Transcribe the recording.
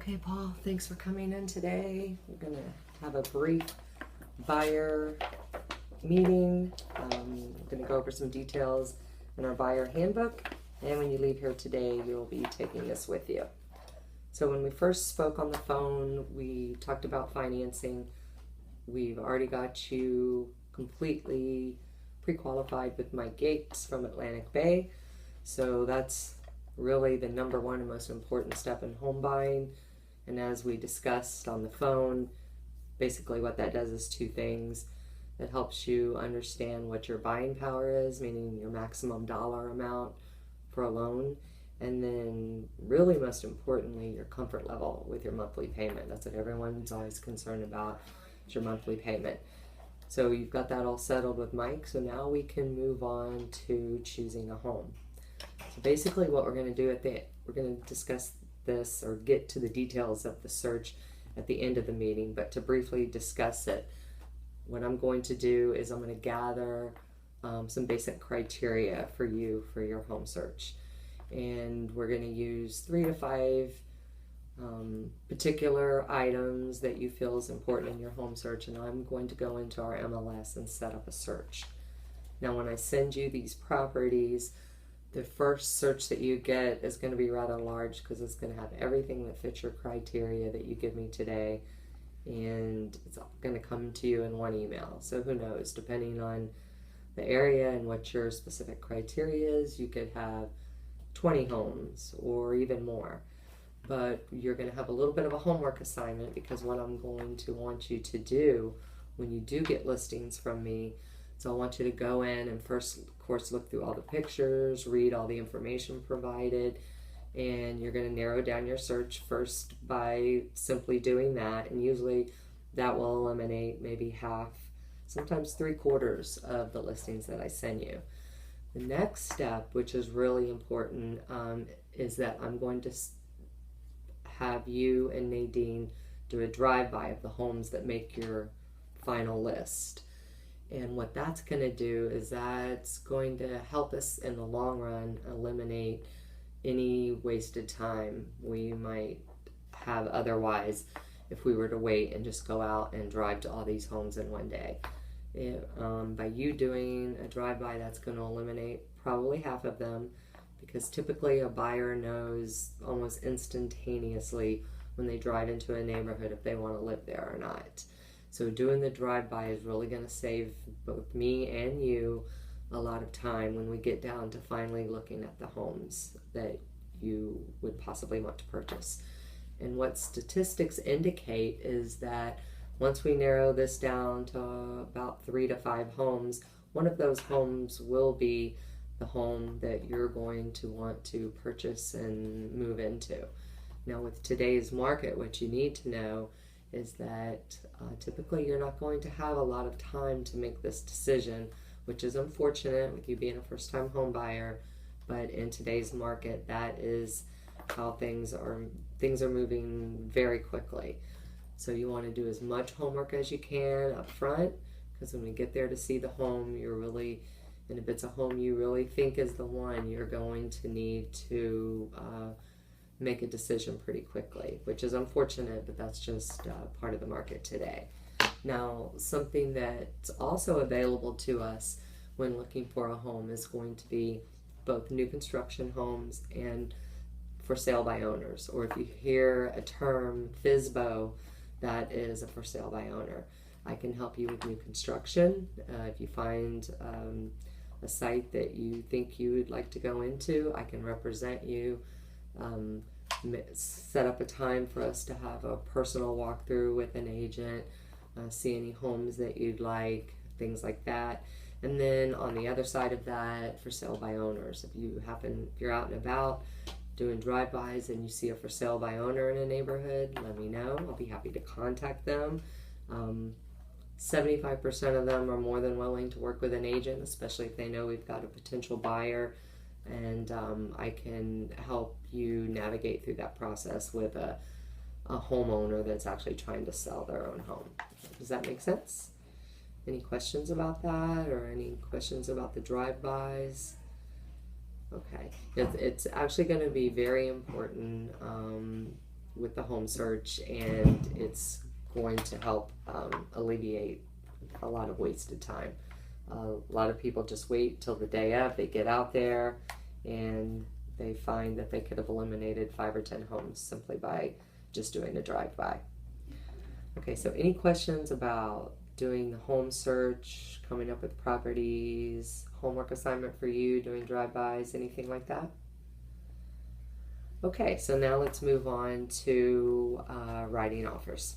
Okay, Paul, thanks for coming in today. We're going to have a brief buyer meeting. We're going to go over some details in our buyer handbook. And when you leave here today, you'll be taking this with you. So when we first spoke on the phone, we talked about financing. We've already got you completely pre-qualified with Mike Gates from Atlantic Bay. So that's really the number one and most important step in home buying. And as we discussed on the phone, basically what that does is two things. It helps you understand what your buying power is, meaning your maximum dollar amount for a loan. And then really most importantly, your comfort level with your monthly payment. That's what everyone's always concerned about, is your monthly payment. So you've got that all settled with Mike. So now we can move on to choosing a home. So basically what we're going to do we're going to discuss this or get to the details of the search at the end of the meeting, but to briefly discuss it, what I'm going to do is I'm going to gather some basic criteria for you for your home search. And we're going to use 3 to 5 particular items that you feel is important in your home search, and I'm going to go into our MLS and set up a search. Now when I send you these properties, the first search that you get is going to be rather large because it's going to have everything that fits your criteria that you give me today, and it's going to come to you in one email. So who knows, depending on the area and what your specific criteria is, you could have 20 homes or even more. But you're going to have a little bit of a homework assignment, because what I'm going to want you to do when you do get listings from me, so I want you to go in and first, of course, look through all the pictures, read all the information provided, and you're going to narrow down your search first by simply doing that. And usually that will eliminate maybe half, sometimes 3/4 of the listings that I send you. The next step, which is really important, is that I'm going to have you and Nadine do a drive-by of the homes that make your final list. And what that's going to do is that's going to help us in the long run eliminate any wasted time we might have otherwise if we were to wait and just go out and drive to all these homes in one day. By you doing a drive-by, that's going to eliminate probably half of them, because typically a buyer knows almost instantaneously when they drive into a neighborhood if they want to live there or not. So doing the drive-by is really going to save both me and you a lot of time when we get down to finally looking at the homes that you would possibly want to purchase. And what statistics indicate is that once we narrow this down to about 3 to 5 homes, one of those homes will be the home that you're going to want to purchase and move into. Now with today's market, what you need to know is that typically you're not going to have a lot of time to make this decision, which is unfortunate with you being a first-time home buyer, but in today's market, that is how things are moving very quickly. So you want to do as much homework as you can up front, because when we get there to see the home, and if it's a home you really think is the one, you're going to need to make a decision pretty quickly, which is unfortunate, but that's just part of the market today. Now, something that's also available to us when looking for a home is going to be both new construction homes and for sale by owners, or if you hear a term FSBO, that is a for sale by owner. I can help you with new construction. If you find a site that you think you would like to go into, I can represent you, set up a time for us to have a personal walkthrough with an agent, see any homes that you'd like, things like that. And then on the other side of that, for sale by owners. If you're out and about doing drive-bys and you see a for sale by owner in a neighborhood, let me know. I'll be happy to contact them. 75% of them are more than willing to work with an agent, especially if they know we've got a potential buyer, and I can help you navigate through that process with a homeowner that's actually trying to sell their own home. Does that make sense? Any questions about that, or any questions about the drive-bys? Okay, it's actually going to be very important with the home search, and it's going to help alleviate a lot of wasted time. A lot of people just wait till the day of, they get out there, and they find that they could have eliminated 5 or 10 homes simply by just doing a drive-by. Okay, so any questions about doing the home search, coming up with properties, homework assignment for you, doing drive-bys, anything like that? Okay, so now let's move on to writing offers.